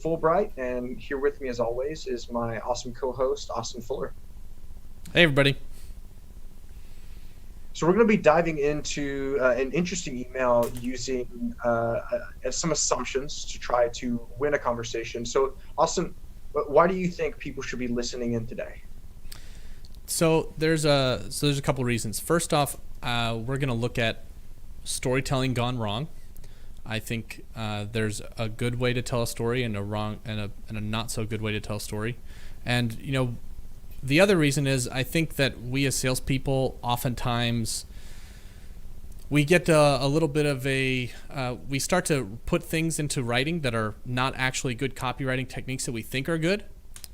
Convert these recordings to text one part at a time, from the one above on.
Fulbright, and here with me, as always, is my awesome co-host, Austin Fuller. Hey, everybody. So we're going to be diving into an interesting email using some assumptions to try to win a conversation. So, Austin, why do you think people should be listening in today? So there's a couple reasons. First off, we're going to look at storytelling gone wrong. I think there's a good way to tell a story and a wrong and a not so good way to tell a story. And the other reason is I think that we as salespeople oftentimes we get a little bit of we start to put things into writing that are not actually good copywriting techniques that we think are good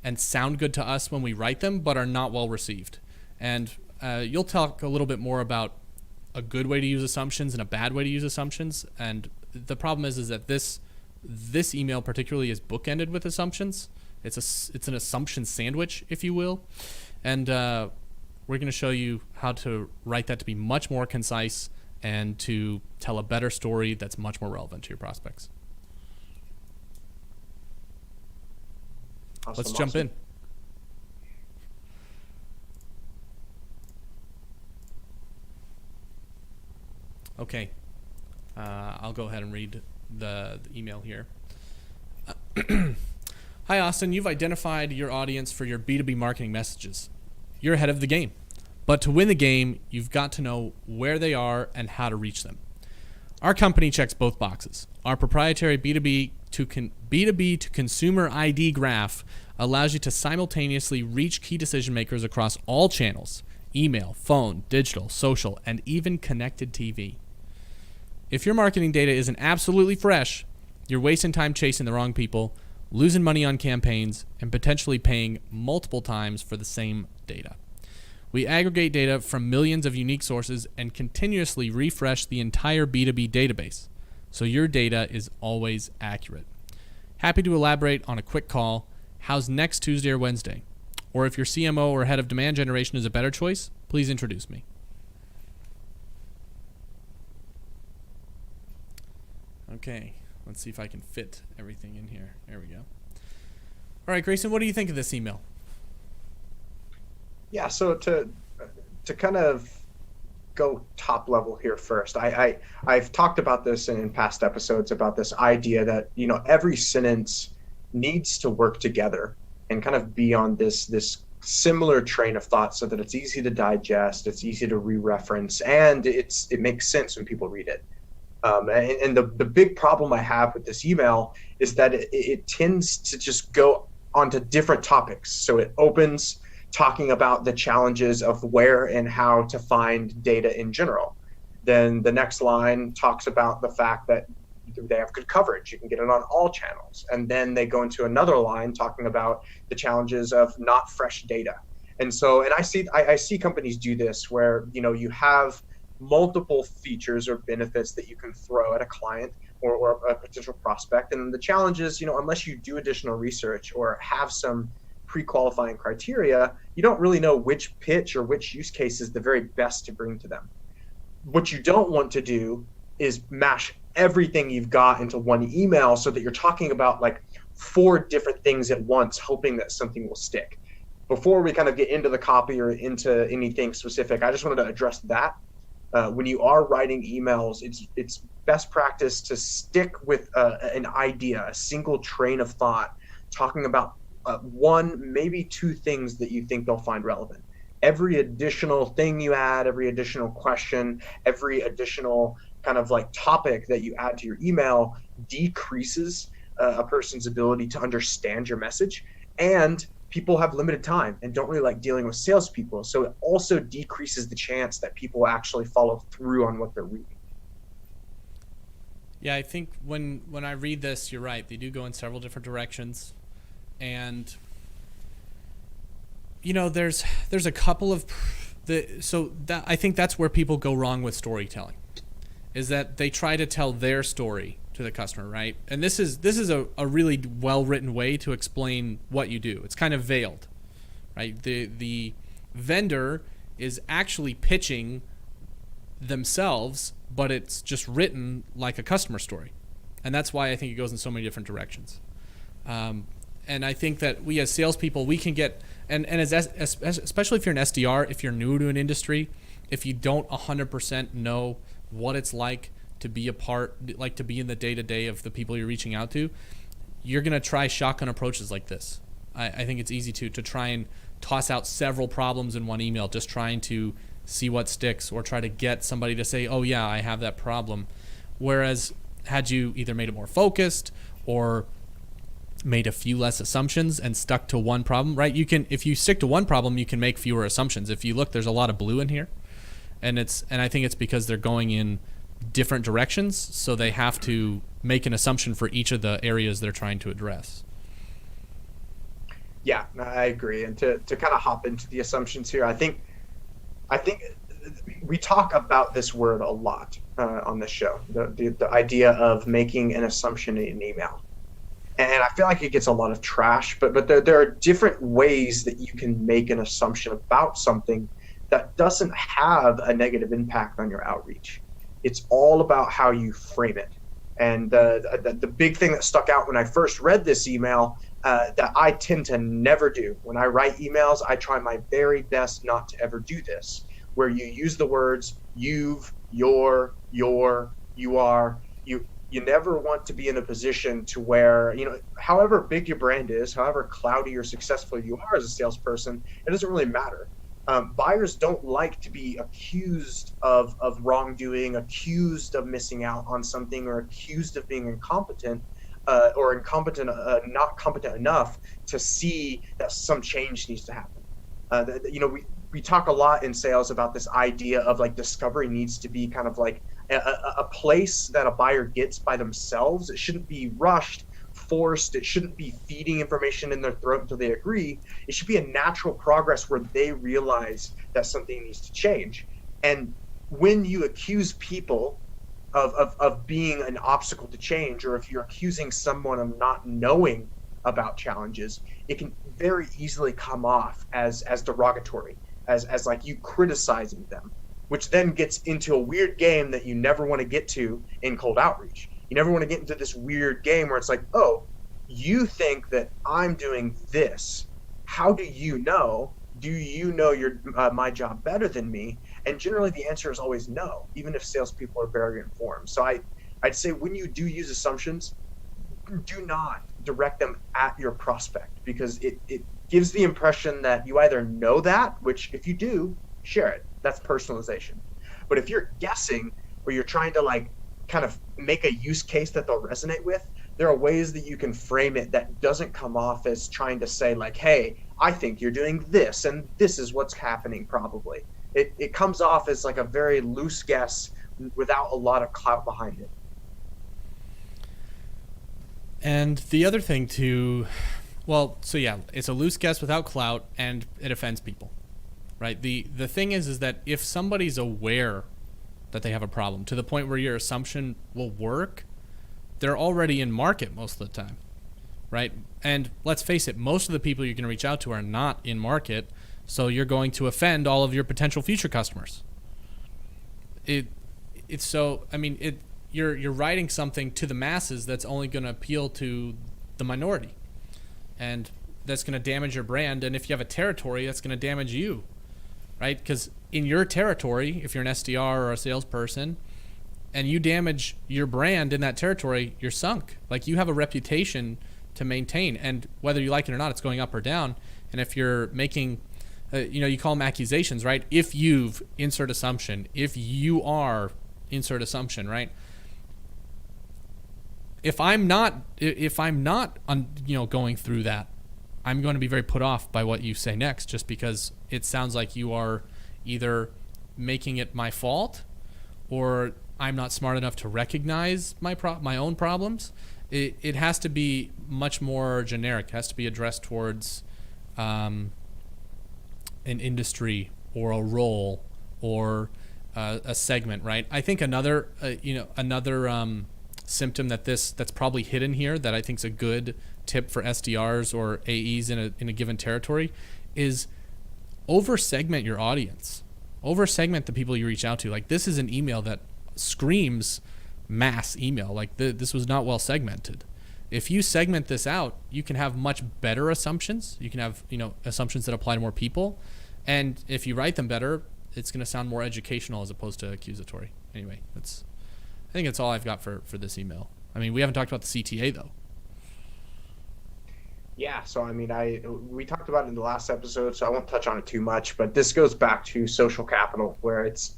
and sound good to us when we write them, but are not well received. And you'll talk a little bit more about a good way to use assumptions and a bad way to use assumptions. And the problem is that this email particularly is bookended with assumptions. It's an assumption sandwich, if you will, and we're going to show you how to write that to be much more concise and to tell a better story that's much more relevant to your prospects. Awesome, Let's jump awesome. in. Okay, I'll go ahead and read the email here. Hi, Austin. You've identified your audience for your B2B marketing messages. You're ahead of the game. But to win the game, you've got to know where they are and how to reach them. Our company checks both boxes. Our proprietary B2B to consumer ID graph allows you to simultaneously reach key decision makers across all channels: email, phone, digital, social, and even connected TV. If your marketing data isn't absolutely fresh, you're wasting time chasing the wrong people, losing money on campaigns, and potentially paying multiple times for the same data. We aggregate data from millions of unique sources and continuously refresh the entire B2B database, so your data is always accurate. Happy to elaborate on a quick call. How's next Tuesday or Wednesday? Or if your CMO or head of demand generation is a better choice, please introduce me. Okay, let's see if I can fit everything in here. There we go. All right, Grayson, what do you think of this email? Yeah, so to kind of go top level here first, I've talked about this in past episodes about this idea that every sentence needs to work together and kind of be on this similar train of thought so that it's easy to digest, it's easy to re-reference, and it makes sense when people read it. And the big problem I have with this email is that it tends to just go onto different topics. So it opens talking about the challenges of where and how to find data in general. Then the next line talks about the fact that they have good coverage. You can get it on all channels. And then they go into another line talking about the challenges of not fresh data. And I see companies do this where, you have multiple features or benefits that you can throw at a client or a potential prospect. And the challenge is, unless you do additional research or have some pre-qualifying criteria, you don't really know which pitch or which use case is the very best to bring to them. What you don't want to do is mash everything you've got into one email so that you're talking about like 4 different things at once, hoping that something will stick. Before we kind of get into the copy or into anything specific, I just wanted to address that. When you are writing emails, it's best practice to stick with an idea, a single train of thought, talking about 1, maybe 2 things that you think they'll find relevant. Every additional thing you add, every additional question, every additional kind of like topic that you add to your email decreases a person's ability to understand your message. And people have limited time and don't really like dealing with salespeople. So it also decreases the chance that people actually follow through on what they're reading. Yeah, I think when I read this, you're right. They do go in several different directions. And there's a couple of I think that's where people go wrong with storytelling, is that they try to tell their story to the customer, right? And this is a really well written way to explain what you do. It's kind of veiled, right? The vendor is actually pitching themselves, but it's just written like a customer story, and that's why I think it goes in so many different directions. And I think that we as salespeople, we can get, and as especially if you're an SDR, if you're new to an industry, if you don't 100% know what it's like to be to be in the day-to-day of the people you're reaching out to, you're going to try shotgun approaches like this. I think it's easy to try and toss out several problems in one email, just trying to see what sticks, or try to get somebody to say, oh yeah, I have that problem. Whereas had you either made it more focused or made a few less assumptions and stuck to one problem, right? If you stick to one problem, you can make fewer assumptions. If you look, there's a lot of blue in here, and I think it's because they're going in different directions, so they have to make an assumption for each of the areas they're trying to address. Yeah, I agree. And to kind of hop into the assumptions here, I think we talk about this word a lot on this show, the idea of making an assumption in an email. And I feel like it gets a lot of trash, but there are different ways that you can make an assumption about something that doesn't have a negative impact on your outreach. It's all about how you frame it. And the big thing that stuck out when I first read this email that I tend to never do. When I write emails, I try my very best not to ever do this, where you use the words you've, your, you are, you never want to be in a position to where, however big your brand is, however cloudy or successful you are as a salesperson, it doesn't really matter. Buyers don't like to be accused of wrongdoing, accused of missing out on something, or accused of being incompetent, or incompetent, not competent enough to see that some change needs to happen. We talk a lot in sales about this idea of like discovery needs to be kind of like a place that a buyer gets by themselves. It shouldn't be rushed, forced. It shouldn't be feeding information in their throat until they agree. It should be a natural progress where they realize that something needs to change. And when you accuse people of being an obstacle to change, or if you're accusing someone of not knowing about challenges, it can very easily come off as derogatory, as like you criticizing them, which then gets into a weird game that you never want to get to in cold outreach. You never want to get into this weird game where it's like, oh, you think that I'm doing this. How do you know? Do you know my job better than me? And generally the answer is always no, even if salespeople are very informed. So I'd say when you do use assumptions, do not direct them at your prospect, because it gives the impression that you either know that, which if you do, share it. That's personalization. But if you're guessing, or you're trying to like kind of make a use case that they'll resonate with, there are ways that you can frame it that doesn't come off as trying to say like, hey, I think you're doing this and this is what's happening probably. It comes off as like a very loose guess without a lot of clout behind it. And the other thing too, it's a loose guess without clout, and it offends people, right? The thing is that if somebody's aware that they have a problem to the point where your assumption will work, they're already in market most of the time, right? And let's face it, most of the people you're going to reach out to are not in market, so you're going to offend all of your potential future customers. You're writing something to the masses that's only going to appeal to the minority, and that's going to damage your brand. And if you have a territory, that's going to damage you, right? Because in your territory, if you're an SDR or a salesperson, and you damage your brand in that territory, you're sunk. Like, you have a reputation to maintain, and whether you like it or not, it's going up or down. And if you're making, you call them accusations, right? If you've, insert assumption. If you are, insert assumption, right? If I'm not going through that, I'm going to be very put off by what you say next, just because it sounds like you are either making it my fault, or I'm not smart enough to recognize my own problems. It has to be much more generic. It has to be addressed towards an industry or a role or a segment, right? I think another symptom that's probably hidden here that I think is a good tip for SDRs or AEs in a given territory is over-segment your audience. Over-segment the people you reach out to. Like, this is an email that screams mass email. Like, this was not well segmented. If you segment this out, you can have much better assumptions. You can have, assumptions that apply to more people. And if you write them better, it's going to sound more educational as opposed to accusatory. Anyway, I think that's all I've got for this email. I mean, we haven't talked about the CTA though. Yeah, so I mean, we talked about it in the last episode, so I won't touch on it too much. But this goes back to social capital, where it's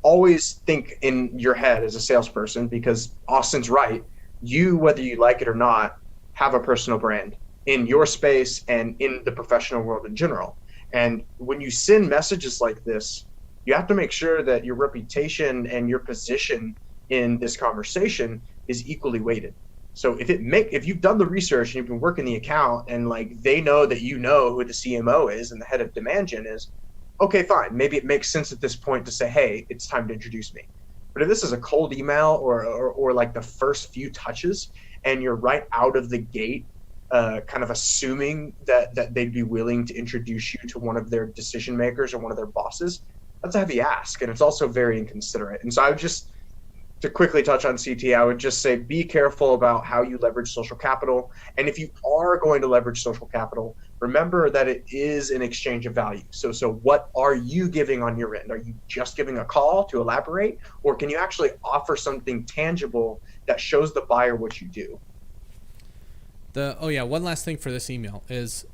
always think in your head as a salesperson, because Austin's right. You, whether you like it or not, have a personal brand in your space and in the professional world in general. And when you send messages like this, you have to make sure that your reputation and your position in this conversation is equally weighted. So if you've done the research and you've been working the account and like they know that you know who the CMO is and the head of demand gen is, okay, fine. Maybe it makes sense at this point to say, hey, it's time to introduce me. But if this is a cold email or like the first few touches and you're right out of the gate, kind of assuming that they'd be willing to introduce you to one of their decision makers or one of their bosses, that's a heavy ask. And it's also very inconsiderate. And so I would just, to quickly touch on CT, I would just say be careful about how you leverage social capital. And if you are going to leverage social capital, remember that it is an exchange of value. So what are you giving on your end? Are you just giving a call to elaborate? Or can you actually offer something tangible that shows the buyer what you do? One last thing for this email is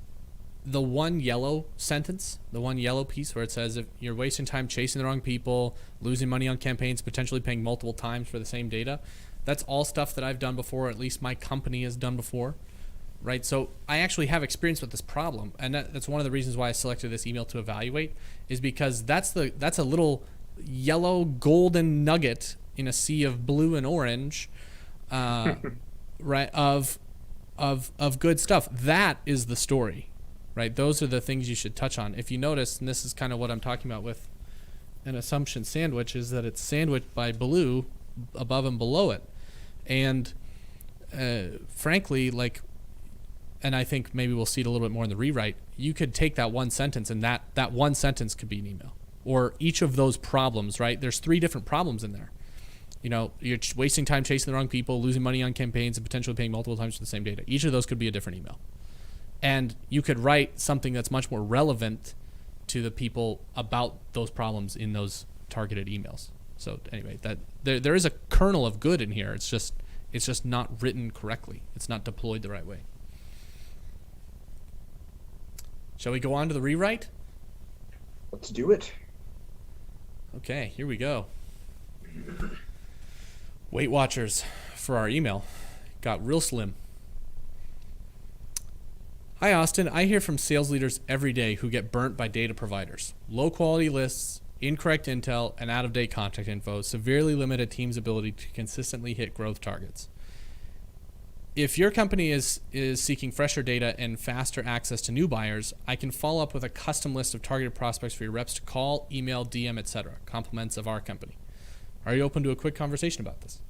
the one yellow sentence, the one yellow piece where it says if you're wasting time chasing the wrong people, losing money on campaigns, potentially paying multiple times for the same data. That's all stuff that I've done before, or at least my company has done before, right? So I actually have experience with this problem, and that's one of the reasons why I selected this email to evaluate, is because that's a little yellow golden nugget in a sea of blue and orange, right? Of good stuff. That is the story. Right, those are the things you should touch on. If you notice, and this is kind of what I'm talking about with an assumption sandwich, is that it's sandwiched by blue above and below it. And frankly, and I think maybe we'll see it a little bit more in the rewrite, you could take that one sentence and that one sentence could be an email. Or each of those problems, right? There's 3 different problems in there. You're wasting time chasing the wrong people, losing money on campaigns, and potentially paying multiple times for the same data. Each of those could be a different email. And you could write something that's much more relevant to the people about those problems in those targeted emails. So anyway, that there is a kernel of good in here. It's just not written correctly. It's not deployed the right way. Shall we go on to the rewrite? Let's do it. Okay, here we go. Weight Watchers for our email got real slim. Hi, Austin. I hear from sales leaders every day who get burnt by data providers. Low quality lists, incorrect intel, and out-of-date contact info severely limit a team's ability to consistently hit growth targets. If your company is seeking fresher data and faster access to new buyers, I can follow up with a custom list of targeted prospects for your reps to call, email, DM, etc. Compliments of our company. Are you open to a quick conversation about this?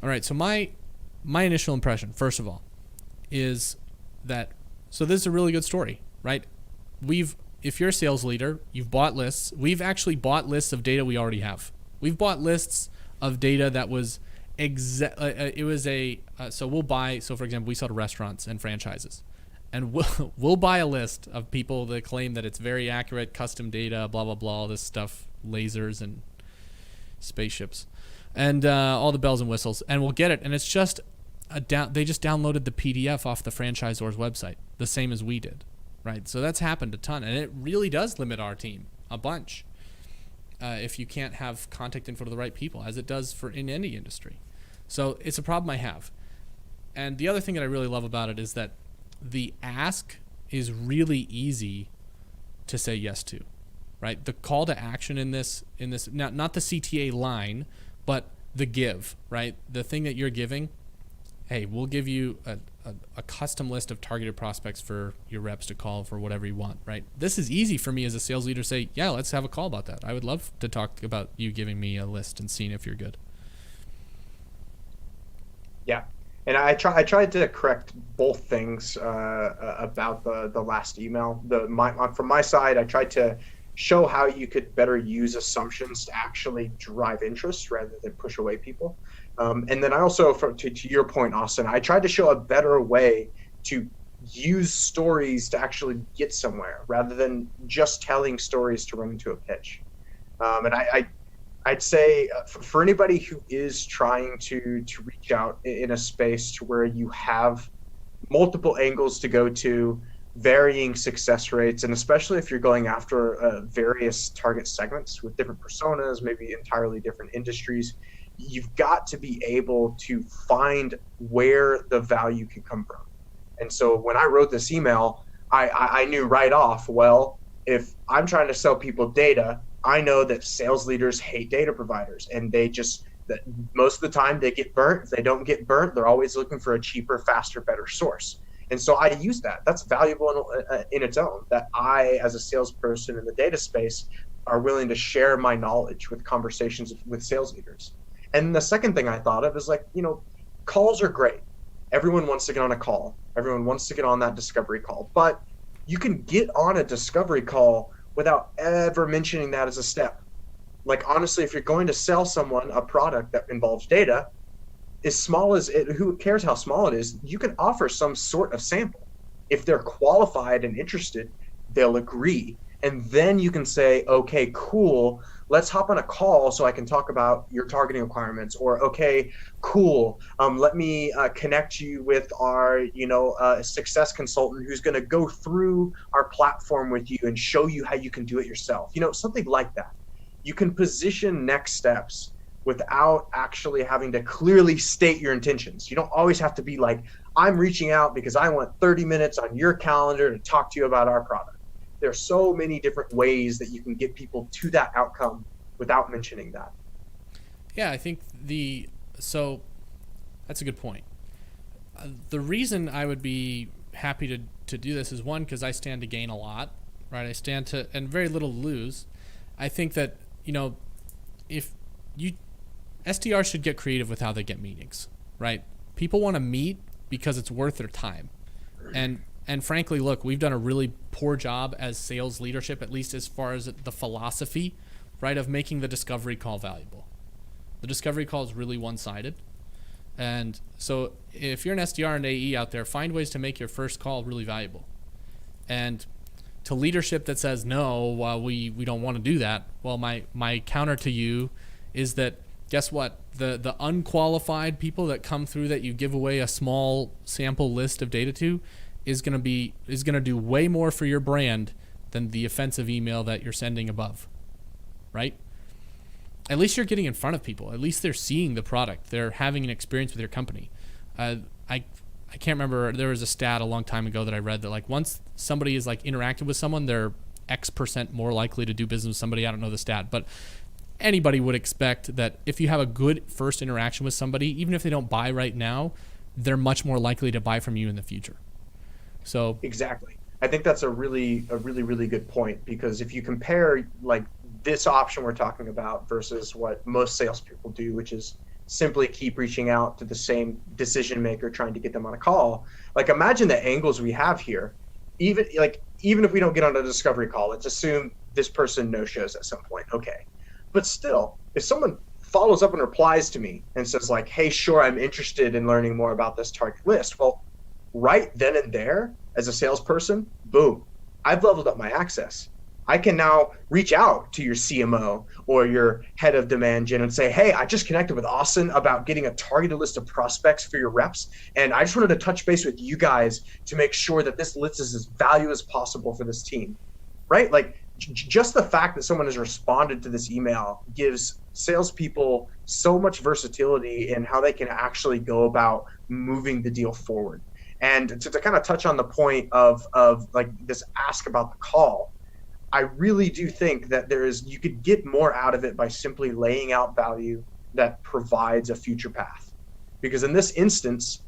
All right, so my initial impression, first of all, is that, so this is a really good story, right? If you're a sales leader, you've bought lists. We've actually bought lists of data we already have. We've bought lists of data that was so we'll buy, so for example, we sell to restaurants and franchises, and we'll buy a list of people that claim that it's very accurate, custom data, blah, blah, blah, all this stuff, lasers and spaceships, and all the bells and whistles, and we'll get it, and it's just they just downloaded the PDF off the franchisor's website, the same as we did, right? So that's happened a ton, and it really does limit our team a bunch if you can't have contact info to the right people, as it does in any industry. So it's a problem I have. And the other thing that I really love about it is that the ask is really easy to say yes to, right? The call to action in this not the CTA line, but the give, right? The thing that you're giving, hey, we'll give you a custom list of targeted prospects for your reps to call for whatever you want, right? This is easy for me as a sales leader to say, yeah, let's have a call about that. I would love to talk about you giving me a list and seeing if you're good. Yeah. And I tried to correct both things about the last email. From my side, I tried to show how you could better use assumptions to actually drive interest rather than push away people. And then I also, to your point, Austin, I tried to show a better way to use stories to actually get somewhere rather than just telling stories to run into a pitch. And I'd say for anybody who is trying to reach out in a space to where you have multiple angles to go to, varying success rates, and especially if you're going after various target segments with different personas, maybe entirely different industries, you've got to be able to find where the value can come from. And so when I wrote this email, I knew right off, well, if I'm trying to sell people data, I know that sales leaders hate data providers, and they just, that most of the time they get burnt. If they don't get burnt, they're always looking for a cheaper, faster, better source. And so I use that. That's valuable in its own, that I, as a salesperson in the data space, are willing to share my knowledge with conversations with sales leaders. And the second thing I thought of is like, calls are great. Everyone wants to get on a call. Everyone wants to get on that discovery call. But you can get on a discovery call without ever mentioning that as a step. Like, honestly, if you're going to sell someone a product that involves data, as small as it, who cares how small it is, you can offer some sort of sample. If they're qualified and interested, they'll agree. And then you can say, okay, cool, let's hop on a call so I can talk about your targeting requirements. Or, okay, cool, let me connect you with our, success consultant who's going to go through our platform with you and show you how you can do it yourself. Something like that. You can position next steps without actually having to clearly state your intentions. You don't always have to be like, I'm reaching out because I want 30 minutes on your calendar to talk to you about our product. There's so many different ways that you can get people to that outcome without mentioning that. Yeah, I think so that's a good point. The reason I would be happy to do this is, one, because I stand to gain a lot, right? I stand to, and very little to lose. I think that, if you, SDRs should get creative with how they get meetings, right? People want to meet because it's worth their time. And frankly, look, we've done a really poor job as sales leadership, at least as far as the philosophy, right, of making the discovery call valuable. The discovery call is really one-sided. And so if you're an SDR and AE out there, find ways to make your first call really valuable. And to leadership that says, no, we don't want to do that, well, my counter to you is that, guess what? The unqualified people that come through that you give away a small sample list of data to is going to do way more for your brand than the offensive email that you're sending above, right? At least you're getting in front of people. At least they're seeing the product. They're having an experience with your company. I can't remember. There was a stat a long time ago that I read that, like, once somebody is like interacted with someone, they're X% more likely to do business with somebody. I don't know the stat, but anybody would expect that if you have a good first interaction with somebody, even if they don't buy right now, they're much more likely to buy from you in the future. So exactly. I think that's a really good point, because if you compare like this option we're talking about versus what most salespeople do, which is simply keep reaching out to the same decision maker, trying to get them on a call. Like, imagine the angles we have here. Even if we don't get on a discovery call, let's assume this person no shows at some point. Okay. But still, if someone follows up and replies to me and says like, hey, sure, I'm interested in learning more about this target list. Well, right then and there, as a salesperson, boom, I've leveled up my access. I can now reach out to your CMO or your head of demand gen and say, hey, I just connected with Austin about getting a targeted list of prospects for your reps. And I just wanted to touch base with you guys to make sure that this list is as valuable as possible for this team, right? Like, just the fact that someone has responded to this email gives salespeople so much versatility in how they can actually go about moving the deal forward. And to kind of touch on the point of like this ask about the call, I really do think that you could get more out of it by simply laying out value that provides a future path. Because in this instance,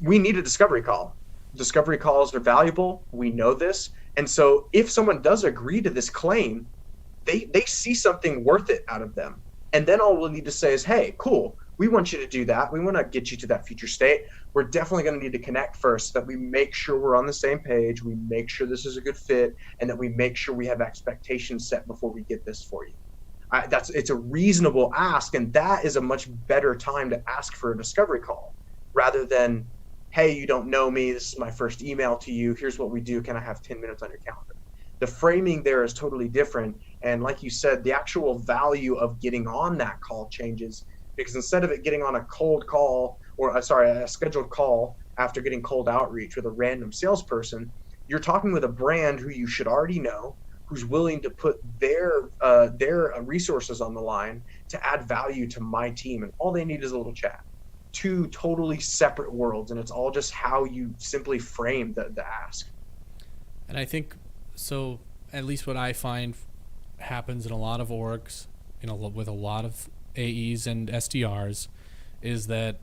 we need a discovery call. Discovery calls are valuable. We know this. And so if someone does agree to this claim, they see something worth it out of them. And then all we'll need to say is, hey, cool, we want you to do that. We want to get you to that future state. We're definitely going to need to connect first, so that we make sure we're on the same page, we make sure this is a good fit, and that we make sure we have expectations set before we get this for you. It's a reasonable ask, and that is a much better time to ask for a discovery call rather than, hey, you don't know me, this is my first email to you, here's what we do, can I have 10 minutes on your calendar? The framing there is totally different, and like you said, the actual value of getting on that call changes, because instead of it getting on a cold call, or sorry, a scheduled call after getting cold outreach with a random salesperson, you're talking with a brand who you should already know, who's willing to put their resources on the line to add value to my team, and all they need is a little chat. Two totally separate worlds, and it's all just how you simply frame the ask. And I think so. At least what I find happens in a lot of orgs, with a lot of AEs and SDRs, is that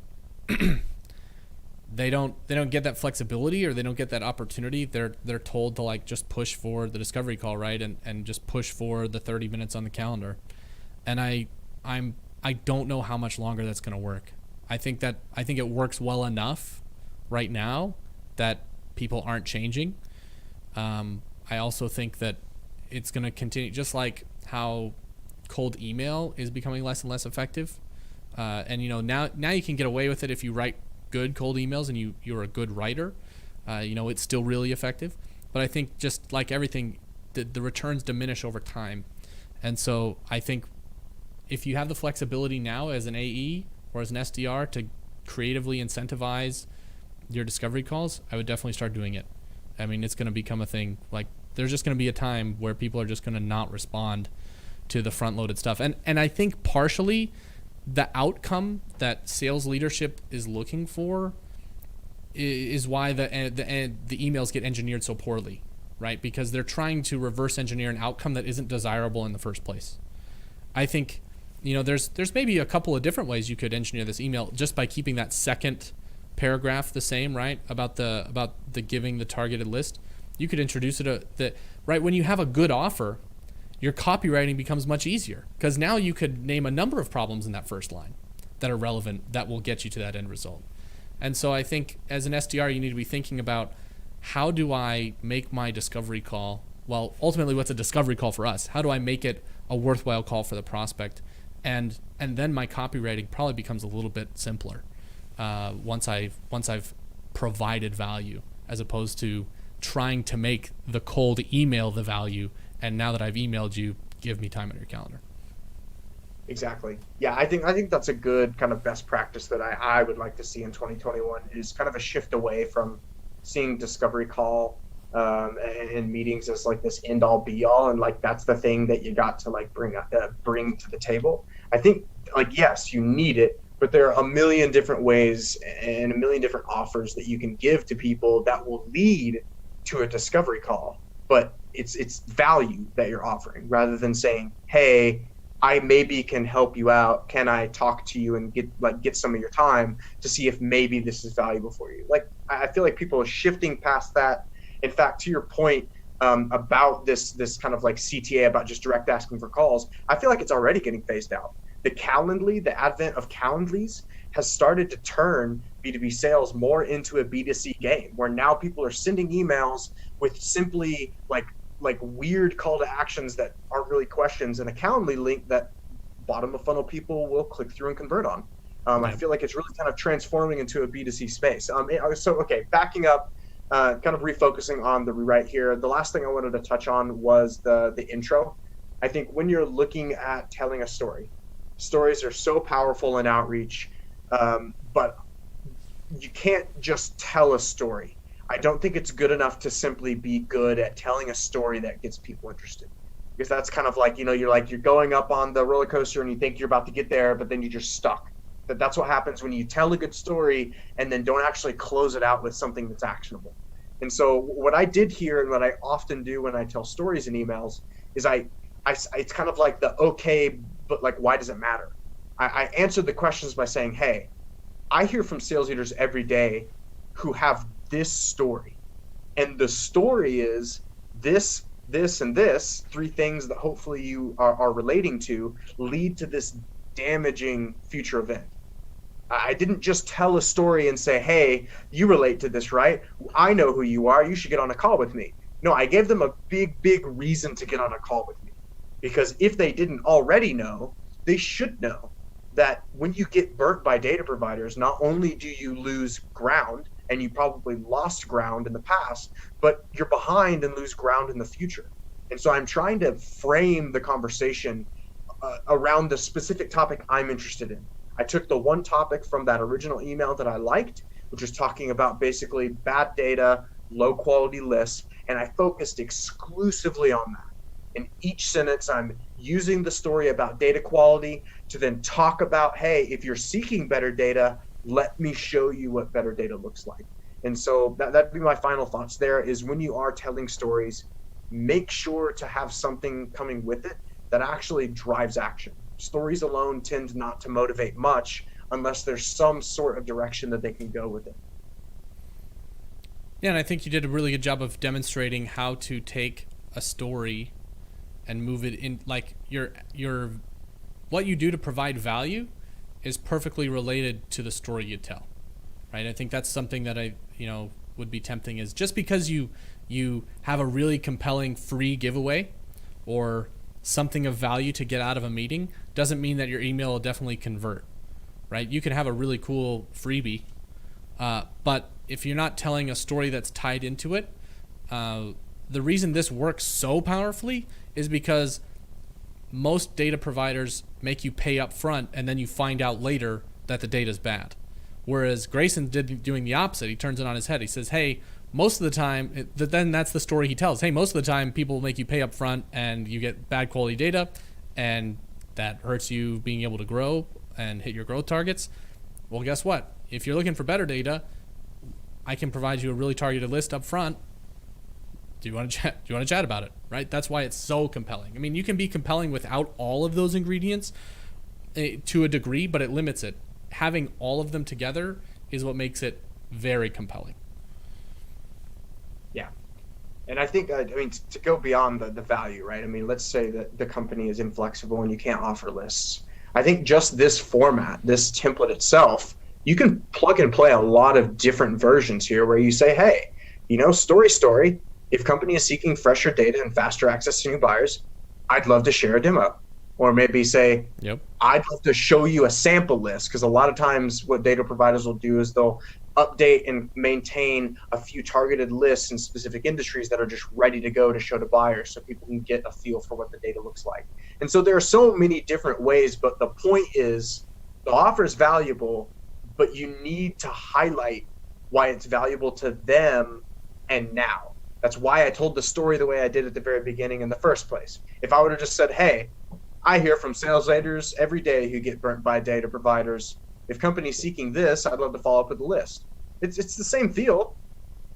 they don't get that flexibility, or they don't get that opportunity. They're told to like just push for the discovery call, right, and just push for the 30 minutes on the calendar. And I don't know how much longer that's going to work. I think it works well enough right now that people aren't changing. I also think that it's going to continue, just like how cold email is becoming less and less effective. And now you can get away with it if you write good cold emails and you're a good writer. It's still really effective. But I think just like everything, the returns diminish over time. And so I think if you have the flexibility now as an AE or as an SDR to creatively incentivize your discovery calls, I would definitely start doing it. I mean, it's going to become a thing. Like, there's just going to be a time where people are just going to not respond to the front-loaded stuff. And I think partially the outcome that sales leadership is looking for is why the emails get engineered so poorly, right? Because they're trying to reverse engineer an outcome that isn't desirable in the first place. I think, there's maybe a couple of different ways you could engineer this email just by keeping that second paragraph the same, right? About the giving the targeted list. You could introduce it right when you have a good offer, your copywriting becomes much easier, because now you could name a number of problems in that first line that are relevant, that will get you to that end result. And so I think as an SDR, you need to be thinking about, how do I make my discovery call? Well, ultimately, what's a discovery call for us? How do I make it a worthwhile call for the prospect? And then my copywriting probably becomes a little bit simpler once I've provided value, as opposed to trying to make the cold email the value. And now that I've emailed you, give me time on your calendar. Exactly. Yeah, I think that's a good kind of best practice that I would like to see in 2021, is kind of a shift away from seeing discovery call and meetings as like this end all be all, and like that's the thing that you got to like bring to the table. I think, like, yes, you need it, but there are a million different ways and a million different offers that you can give to people that will lead to a discovery call. But it's value that you're offering, rather than saying, hey, I maybe can help you out. Can I talk to you and get some of your time to see if maybe this is valuable for you? Like, I feel like people are shifting past that. In fact, to your point about this kind of like CTA about just direct asking for calls, I feel like it's already getting phased out. The advent of Calendly's has started to turn B2B sales more into a B2C game, where now people are sending emails with simply like weird call to actions that aren't really questions, and a Calendly link that bottom of funnel people will click through and convert on. I feel like it's really kind of transforming into a B2C space. Okay, backing up, kind of refocusing on the rewrite here. The last thing I wanted to touch on was the intro. I think when you're looking at telling a story, stories are so powerful in outreach, but you can't just tell a story. I don't think it's good enough to simply be good at telling a story that gets people interested, because that's kind of like, you're going up on the roller coaster and you think you're about to get there, but then you're just stuck. That's what happens when you tell a good story and then don't actually close it out with something that's actionable. And so what I did here, and what I often do when I tell stories in emails, is it's kind of like the okay, but like, why does it matter? I answered the questions by saying, hey, I hear from sales leaders every day who have this story, and the story is this, and this, three things that hopefully you are relating to lead to this damaging future event. I didn't just tell a story and say, hey, you relate to this, right? I know who you are. You should get on a call with me. No, I gave them a big reason to get on a call with me, Because if they didn't already know, they should know that when you get burnt by data providers, not only do you lose ground, and you probably lost ground in the past, but you're behind and lose ground in the future. And so I'm trying to frame the conversation around the specific topic I'm interested in. I took the one topic from that original email that I liked, which was talking about basically bad data, low quality lists, and I focused exclusively on that. In each sentence, I'm using the story about data quality to then talk about, hey, if you're seeking better data, let me show you what better data looks like. And so that'd be my final thoughts there is when you are telling stories, make sure to have something coming with it that actually drives action. Stories alone tend not to motivate much unless there's some sort of direction that they can go with it. Yeah, and I think you did a really good job of demonstrating how to take a story and move it in, like your what you do to provide value is perfectly related to the story you tell, right? I think that's something that I would be tempting is just because you have a really compelling free giveaway or something of value to get out of a meeting doesn't mean that your email will definitely convert, right? You can have a really cool freebie, but if you're not telling a story that's tied into it, the reason this works so powerfully is because most data providers make you pay up front and then you find out later that the data's bad. Whereas Grayson doing the opposite. He turns it on his head. He says, hey, most of the time, then that's the story he tells. Hey, most of the time people make you pay up front and you get bad quality data and that hurts you being able to grow and hit your growth targets. Well, guess what? If you're looking for better data, I can provide you a really targeted list up front. Do you want to chat? Do you want to chat about it? Right? That's why it's so compelling. I mean, you can be compelling without all of those ingredients to a degree, but it limits it. Having all of them together is what makes it very compelling. Yeah. And I think, to go beyond the value, right? I mean, let's say that the company is inflexible and you can't offer lists. I think just this format, this template itself, you can plug and play a lot of different versions here where you say, hey, story, if company is seeking fresher data and faster access to new buyers, I'd love to share a demo. Or maybe say, yep, I'd love to show you a sample list, because a lot of times what data providers will do is they'll update and maintain a few targeted lists in specific industries that are just ready to go to show to buyers so people can get a feel for what the data looks like. And so there are so many different ways, but the point is the offer is valuable, but you need to highlight why it's valuable to them and now. That's why I told the story the way I did at the very beginning in the first place. If I would have just said, hey, I hear from sales leaders every day who get burnt by data providers. If companies seeking this, I'd love to follow up with a list. It's the same feel,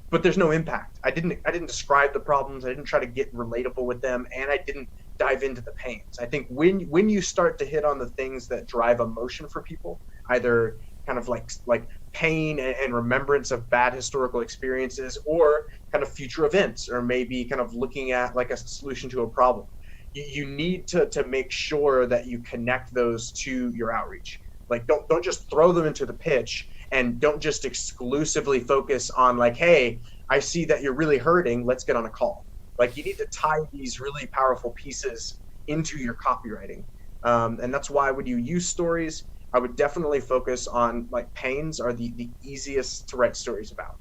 but there's no impact. I didn't describe the problems. I didn't try to get relatable with them, and I didn't dive into the pains. I think when you start to hit on the things that drive emotion for people, either kind of like pain and remembrance of bad historical experiences, or kind of future events, or maybe kind of looking at like a solution to a problem. You need to make sure that you connect those to your outreach. Like don't just throw them into the pitch, and don't just exclusively focus on like, hey, I see that you're really hurting, let's get on a call. Like you need to tie these really powerful pieces into your copywriting. And that's why when you use stories, I would definitely focus on like pains are the easiest to write stories about.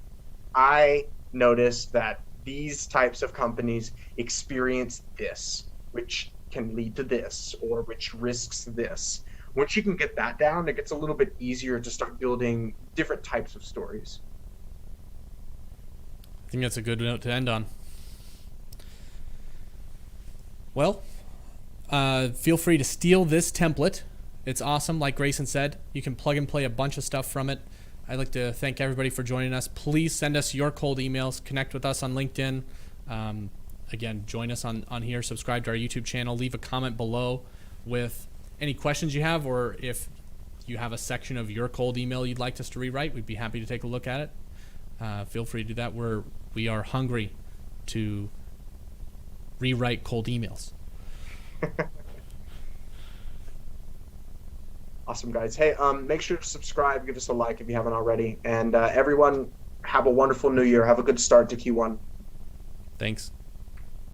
I noticed that these types of companies experience this, which can lead to this, or which risks this. Once you can get that down, it gets a little bit easier to start building different types of stories. I think that's a good note to end on. Well, feel free to steal this template. It's awesome. Like Grayson said, you can plug and play a bunch of stuff from it. I'd like to thank everybody for joining us. Please send us your cold emails. Connect with us on LinkedIn. Again, join us on here. Subscribe to our YouTube channel. Leave a comment below with any questions you have, or if you have a section of your cold email you'd like us to rewrite, we'd be happy to take a look at it. Feel free to do that. We are hungry to rewrite cold emails. Awesome, guys. Hey, make sure to subscribe, give us a like if you haven't already, and everyone have a wonderful new year. Have a good start to Q1. Thanks.